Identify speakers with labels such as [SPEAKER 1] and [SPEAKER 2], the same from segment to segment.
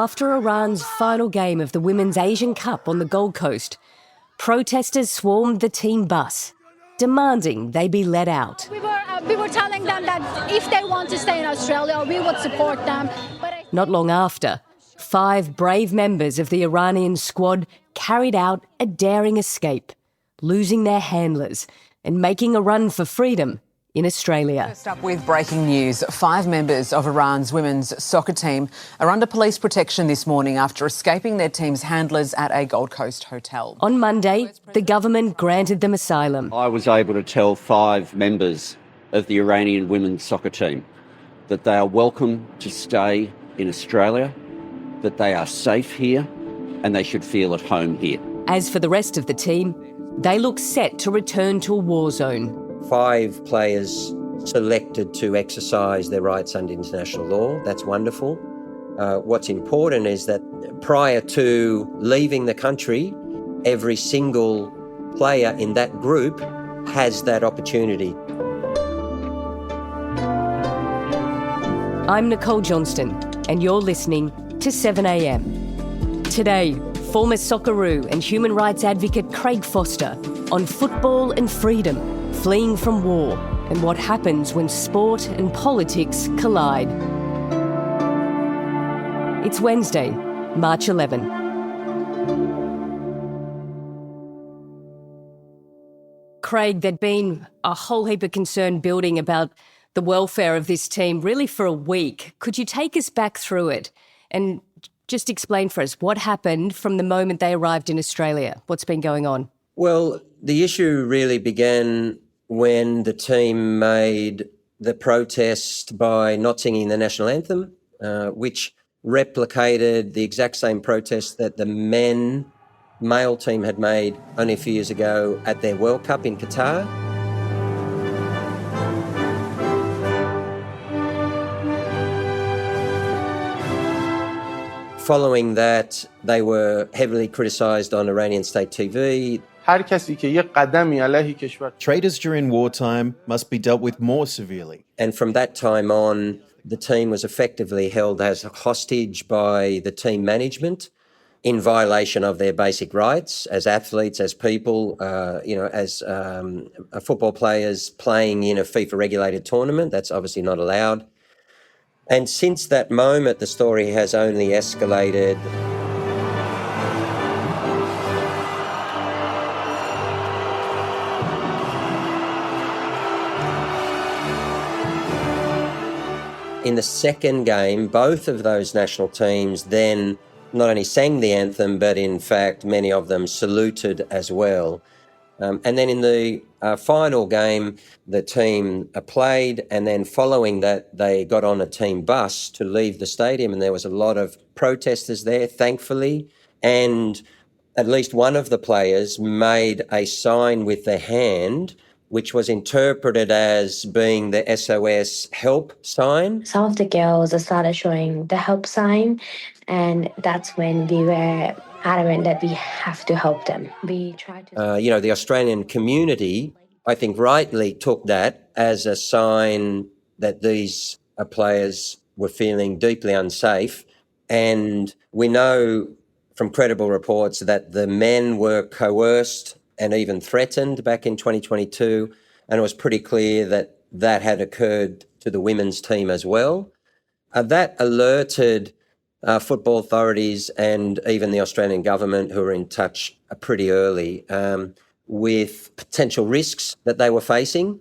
[SPEAKER 1] After Iran's final game of the Women's Asian Cup on the Gold Coast, protesters swarmed the team bus, demanding they be let out.
[SPEAKER 2] We were telling them that if they want to stay in Australia, we would support them.
[SPEAKER 1] Not long after, 5 brave members of the Iranian squad carried out a daring escape, losing their handlers and making a run for freedom in Australia.
[SPEAKER 3] First up with breaking news. 5 members of Iran's women's soccer team are under police protection this morning after escaping their team's handlers at a Gold Coast hotel.
[SPEAKER 1] On Monday, the government granted them asylum.
[SPEAKER 4] I was able to tell 5 members of the Iranian women's soccer team that they are welcome to stay in Australia, that they are safe here, and they should feel at home here.
[SPEAKER 1] As for the rest of the team, they look set to return to a war zone.
[SPEAKER 5] 5 players selected to exercise their rights under international law. That's wonderful. What's important is that prior to leaving the country, every single player in that group has that opportunity.
[SPEAKER 1] I'm Nicole Johnston, and you're listening to 7am. Today, former Socceroo and human rights advocate Craig Foster on football and freedom, fleeing from war, and what happens when sport and politics collide. It's Wednesday, March 11. Craig, there'd been a whole heap of concern building about the welfare of this team really for a week. Could you take us back through it and just explain for us what happened from the moment they arrived in Australia? What's been going on?
[SPEAKER 5] Well, the issue really began when the team made the protest by not singing the national anthem, which replicated the exact same protest that the male team had made only a few years ago at their World Cup in Qatar. Following that, they were heavily criticised on Iranian state TV.
[SPEAKER 6] Traitors during wartime must be dealt with more severely.
[SPEAKER 5] And from that time on, the team was effectively held as a hostage by the team management in violation of their basic rights as athletes, as people, as football players playing in a FIFA-regulated tournament. That's obviously not allowed. And since that moment, the story has only escalated. In the second game, both of those national teams then not only sang the anthem, but in fact, many of them saluted as well. And then in the final game, the team played, and then following that, they got on a team bus to leave the stadium, and there was a lot of protesters there, thankfully, and at least one of the players made a sign with their hand, which was interpreted as being the SOS help sign.
[SPEAKER 7] Some of the girls started showing the help sign, and that's when we were adamant that we have to help them. We tried to...
[SPEAKER 5] the Australian community, I think, rightly took that as a sign that these players were feeling deeply unsafe. And we know from credible reports that the men were coerced and even threatened back in 2022. And it was pretty clear that that had occurred to the women's team as well. That alerted football authorities and even the Australian government, who were in touch pretty early, with potential risks that they were facing.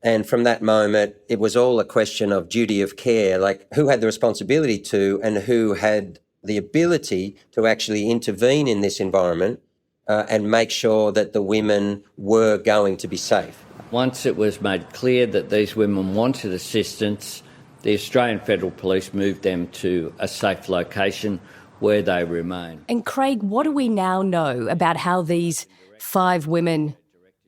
[SPEAKER 5] And from that moment, it was all a question of duty of care, like who had the responsibility to and who had the ability to actually intervene in this environment and make sure that the women were going to be safe.
[SPEAKER 8] Once it was made clear that these women wanted assistance, the Australian Federal Police moved them to a safe location where they remain.
[SPEAKER 1] And Craig, what do we now know about how these 5 women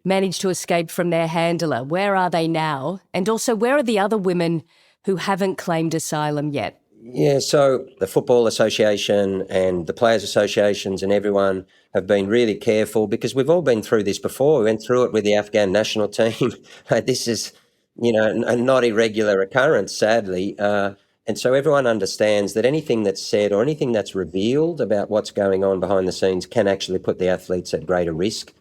[SPEAKER 1] managed to escape from their handler? Where are they now? And also, where are the other women who haven't claimed asylum yet?
[SPEAKER 5] Yeah, so the Football Association and the Players Associations and everyone have been really careful because we've all been through this before. We went through it with the Afghan national team. This is, a not irregular occurrence, sadly. And so everyone understands that anything that's said or anything that's revealed about what's going on behind the scenes can actually put the athletes at greater risk.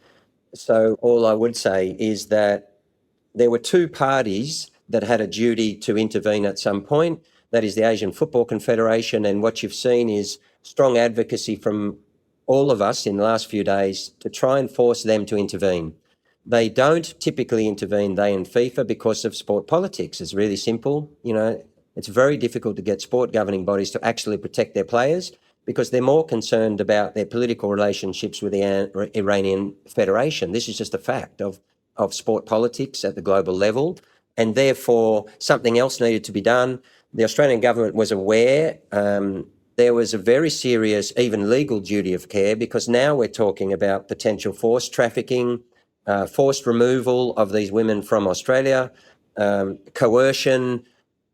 [SPEAKER 5] So all I would say is that there were two parties that had a duty to intervene at some point. That is the Asian Football Confederation, and what you've seen is strong advocacy from all of us in the last few days to try and force them to intervene. They don't typically intervene, they and FIFA, because of sport politics. It's really simple. It's very difficult to get sport governing bodies to actually protect their players because they're more concerned about their political relationships with the Iranian Federation. This is just a fact of sport politics at the global level, and therefore something else needed to be done. The Australian government was aware. There was a very serious, even legal duty of care, because now we're talking about potential forced trafficking, forced removal of these women from Australia, coercion,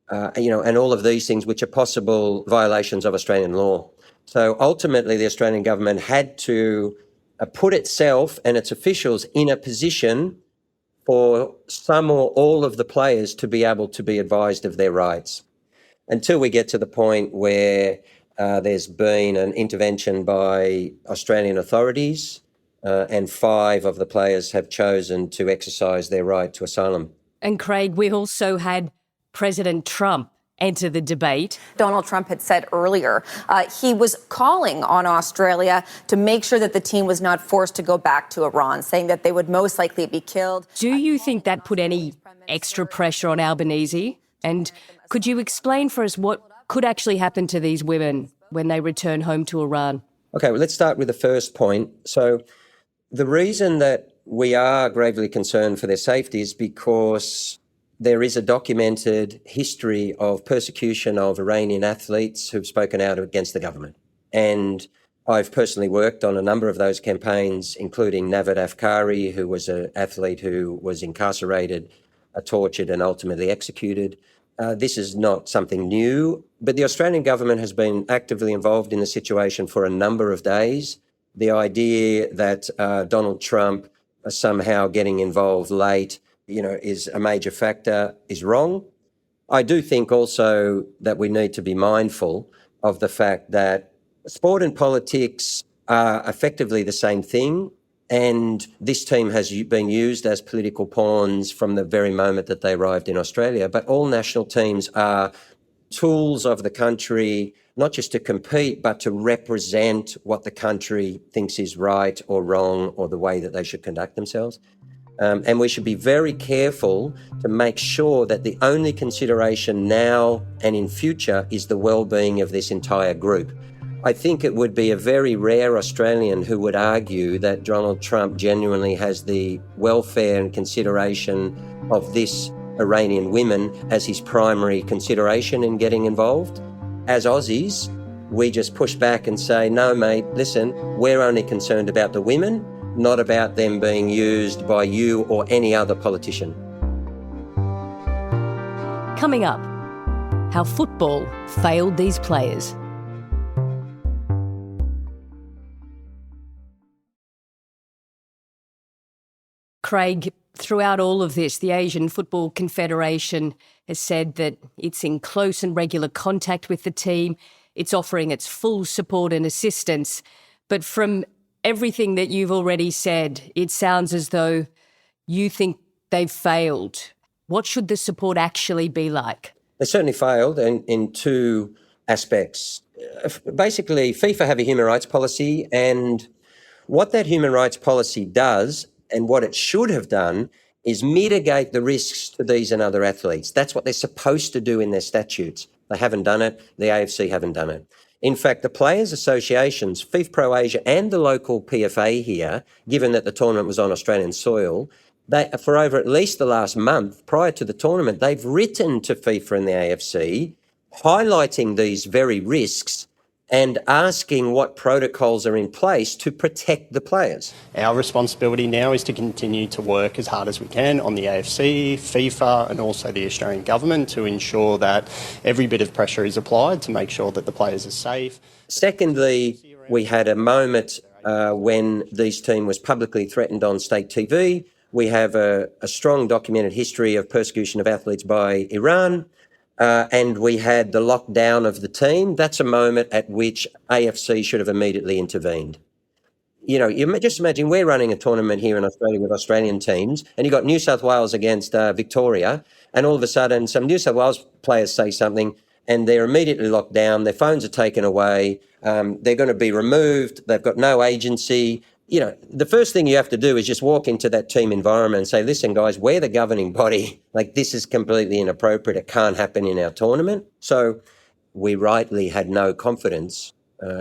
[SPEAKER 5] and all of these things which are possible violations of Australian law. So ultimately, the Australian government had to put itself and its officials in a position for some or all of the players to be able to be advised of their rights. Until we get to the point where there's been an intervention by Australian authorities and 5 of the players have chosen to exercise their right to asylum.
[SPEAKER 1] And Craig, we also had President Trump enter the debate.
[SPEAKER 9] Donald Trump had said earlier he was calling on Australia to make sure that the team was not forced to go back to Iran, saying that they would most likely be killed.
[SPEAKER 1] Do you think that put any extra pressure on Albanese? And could you explain for us what could actually happen to these women when they return home to Iran?
[SPEAKER 5] Okay, well, let's start with the first point. So the reason that we are gravely concerned for their safety is because there is a documented history of persecution of Iranian athletes who've spoken out against the government. And I've personally worked on a number of those campaigns, including Navad Afkari, who was an athlete who was incarcerated, tortured and ultimately executed. This is not something new, but the Australian government has been actively involved in the situation for a number of days. The idea that Donald Trump somehow getting involved late is a major factor is wrong. I do think also that we need to be mindful of the fact that sport and politics are effectively the same thing, and this team has been used as political pawns from the very moment that they arrived in Australia. But all national teams are tools of the country, not just to compete, but to represent what the country thinks is right or wrong or the way that they should conduct themselves. And we should be very careful to make sure that the only consideration now and in future is the well-being of this entire group. I think it would be a very rare Australian who would argue that Donald Trump genuinely has the welfare and consideration of this Iranian women as his primary consideration in getting involved. As Aussies, we just push back and say, no, mate, listen, we're only concerned about the women, not about them being used by you or any other politician.
[SPEAKER 1] Coming up, how football failed these players. Craig, throughout all of this, the Asian Football Confederation has said that it's in close and regular contact with the team. It's offering its full support and assistance. But from everything that you've already said, it sounds as though you think they've failed. What should the support actually be like?
[SPEAKER 5] They certainly failed in 2 aspects. Basically, FIFA have a human rights policy, and what that human rights policy does and what it should have done is mitigate the risks to these and other athletes. That's what they're supposed to do in their statutes. They haven't done it. The AFC haven't done it. In fact, the players' associations, FIFA Asia and the local PFA here, given that the tournament was on Australian soil, for over at least the last month prior to the tournament, they've written to FIFA and the AFC highlighting these very risks and asking what protocols are in place to protect the players.
[SPEAKER 10] Our responsibility now is to continue to work as hard as we can on the AFC, FIFA and also the Australian government to ensure that every bit of pressure is applied to make sure that the players are safe.
[SPEAKER 5] Secondly, we had a moment when this team was publicly threatened on state TV. We have a strong documented history of persecution of athletes by Iran. and we had the lockdown of the team, that's a moment at which AFC should have immediately intervened. You know, you just imagine we're running a tournament here in Australia with Australian teams, and you've got New South Wales against Victoria, and all of a sudden some New South Wales players say something and they're immediately locked down, their phones are taken away, they're going to be removed, they've got no agency. You know, the first thing you have to do is just walk into that team environment and say, listen, guys, we're the governing body. Like, this is completely inappropriate. It can't happen in our tournament. So we rightly had no confidence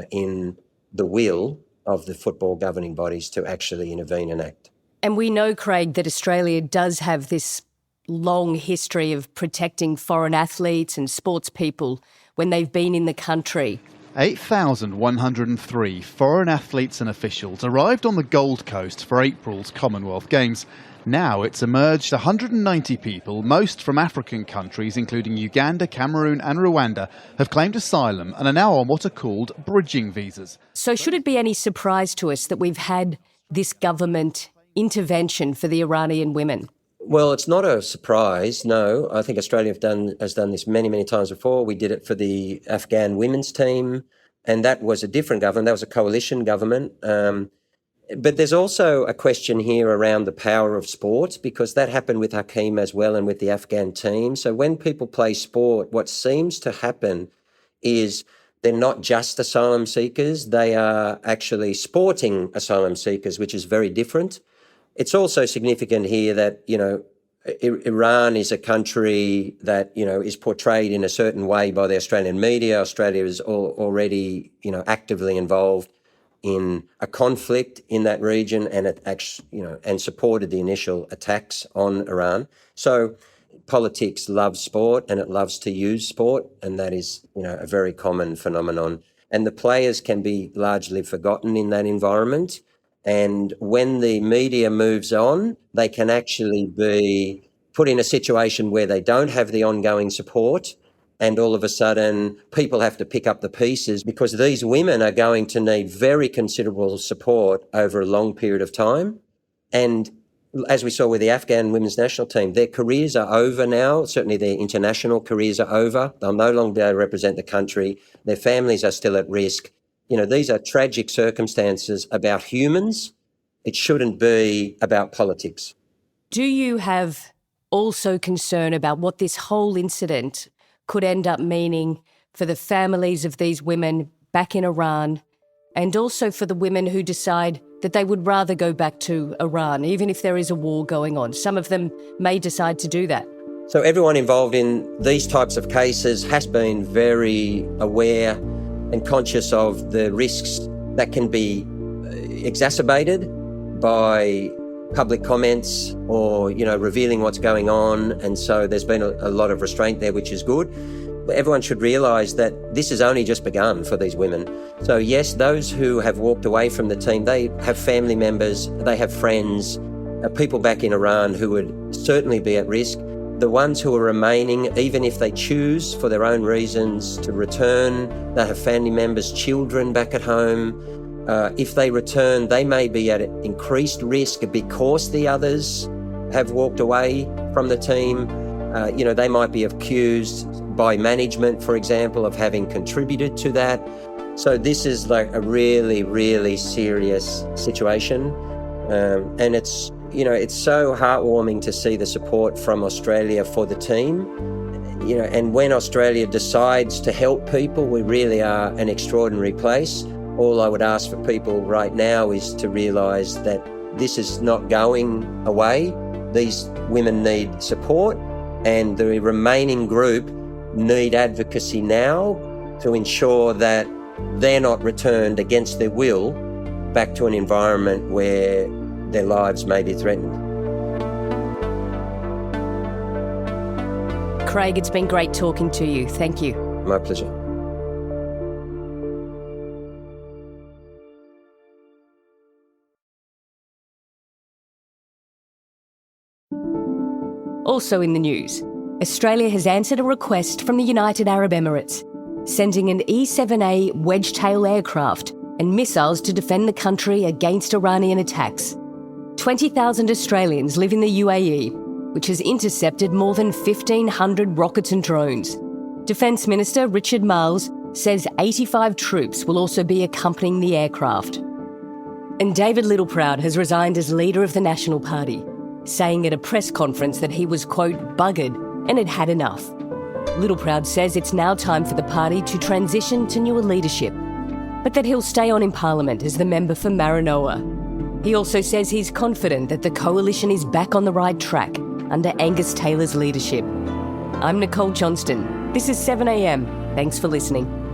[SPEAKER 5] in the will of the football governing bodies to actually intervene and act.
[SPEAKER 1] And we know, Craig, that Australia does have this long history of protecting foreign athletes and sports people when they've been in the country.
[SPEAKER 11] 8,103 foreign athletes and officials arrived on the Gold Coast for April's Commonwealth Games. Now it's emerged 190 people, most from African countries, including Uganda, Cameroon and Rwanda, have claimed asylum and are now on what are called bridging visas.
[SPEAKER 1] So should it be any surprise to us that we've had this government intervention for the Iranian women?
[SPEAKER 5] Well, it's not a surprise, no. I think Australia has done this many, many times before. We did it for the Afghan women's team, and that was a different government. That was a coalition government. But there's also a question here around the power of sport, because that happened with Hakeem as well and with the Afghan team. So when people play sport, what seems to happen is they're not just asylum seekers, they are actually sporting asylum seekers, which is very different. It's also significant here that, you know, Iran is a country that, you know, is portrayed in a certain way by the Australian media. Australia is already, you know, actively involved in a conflict in that region, and it actually, you know, and supported the initial attacks on Iran. So politics loves sport and it loves to use sport, and that is, you know, a very common phenomenon. And the players can be largely forgotten in that environment. And when the media moves on, they can actually be put in a situation where they don't have the ongoing support, and all of a sudden people have to pick up the pieces, because these women are going to need very considerable support over a long period of time. And as we saw with the Afghan women's national team, their careers are over now. Certainly their international careers are over. They'll no longer be able to represent the country. Their families are still at risk. You know, these are tragic circumstances about humans. It shouldn't be about politics.
[SPEAKER 1] Do you have also concern about what this whole incident could end up meaning for the families of these women back in Iran, and also for the women who decide that they would rather go back to Iran, even if there is a war going on? Some of them may decide to do that.
[SPEAKER 5] So everyone involved in these types of cases has been very aware and conscious of the risks that can be exacerbated by public comments or, you know, revealing what's going on. And so there's been a lot of restraint there, which is good. But everyone should realise that this has only just begun for these women. So yes, those who have walked away from the team, they have family members, they have friends, people back in Iran who would certainly be at risk. The ones who are remaining, even if they choose for their own reasons to return, they have family members, children back at home. If they return, they may be at increased risk because the others have walked away from the team. You know, they might be accused by management, for example, of having contributed to that. So this is like a really, really serious situation. And it's, you know, it's so heartwarming to see the support from Australia for the team. You know, and when Australia decides to help people, we really are an extraordinary place. All I would ask for people right now is to realise that this is not going away. These women need support, and the remaining group need advocacy now to ensure that they're not returned against their will back to an environment where their lives may be threatened.
[SPEAKER 1] Craig, it's been great talking to you. Thank you.
[SPEAKER 5] My pleasure.
[SPEAKER 1] Also in the news, Australia has answered a request from the United Arab Emirates, sending an E-7A wedge-tail aircraft and missiles to defend the country against Iranian attacks. 20,000 Australians live in the UAE, which has intercepted more than 1,500 rockets and drones. Defence Minister Richard Marles says 85 troops will also be accompanying the aircraft. And David Littleproud has resigned as leader of the National Party, saying at a press conference that he was, quote, buggered and had had enough. Littleproud says it's now time for the party to transition to newer leadership, but that he'll stay on in Parliament as the member for Maranoa. He also says he's confident that the coalition is back on the right track under Angus Taylor's leadership. I'm Nicole Johnston. This is 7am. Thanks for listening.